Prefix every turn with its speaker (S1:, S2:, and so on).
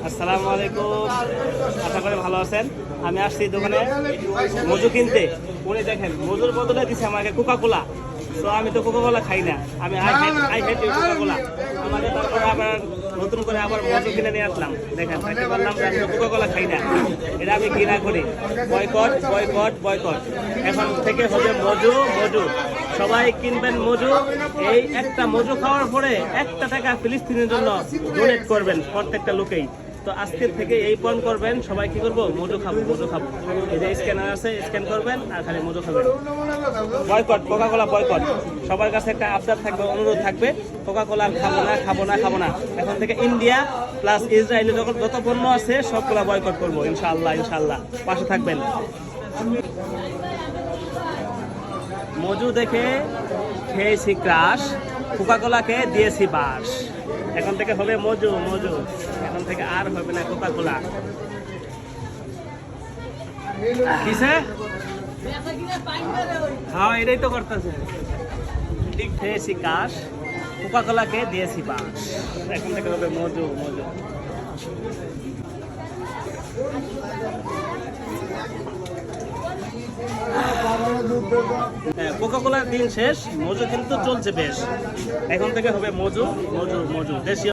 S1: আসসালামু আলাইকুম, আশা করি ভালো আছেন। আমি আসছি দোকানে মজু কিনতে। উনি দেখেন মজুর বদলে দিচ্ছে আমাকে কোকা কোলা। তো আমি তো কোকা কোলা খাই না, আমি আই হেট কোকা কোলা। আমাকে তারপরে আবার নতুন করে আবার মজু কিনে নিয়ে আসলাম। দেখেন তাকে বললাম যে আমি তো কোকা কোলা খাই না, এটা আমি ঘৃণা করি। Boycott boycott boycott. এখন থেকে হবে মজু মজু, সবাই কিনবেন মজু। এই একটা মজু খাওয়ার পরে 1 টাকা ফিলিস্তিনের জন্য ডোনেট করবেন প্রত্যেকটা লোকেই। তো আজকের থেকে এই পণ করবেন, সবাই কি করবো, মজু খাবো মজু খাবো। এই যে স্ক্যানার আছে, স্ক্যান করবেন আর খালি মজু খাবেন। Boycott Coca Cola boycott. সবার কাছে একটা আবদার থাকবে, অনুরোধ থাকবে, কোকা কোলা খাবো না খাবো না খাবো না। এখন থেকে ইন্ডিয়া প্লাস ইসরায়েলের যত পণ্য আছে সবগুলা বয়কট করবো ইনশাআল্লাহ ইনশাআল্লাহ। পাশে থাকবেন। মজু দেখে খেয়েছি ক্রাশ, কোকা কোলাকে দিয়েছি বাস। এখন থেকে হবে মজু মজু, এখন থেকে আর হবে না কোকা কোলা। কিসে? হ্যাঁ এটাই তো করতেছে। ঠিক খেয়েছি কাশ, কোকা কোলাকে দিয়েছি বাস। এখন থেকে হবে মজু মজু। কোকা কোলার দিন শেষ, মজু কিন্তু চলছে বেশ। এখন থেকে হবে মজু মজু মজু দেশীয়।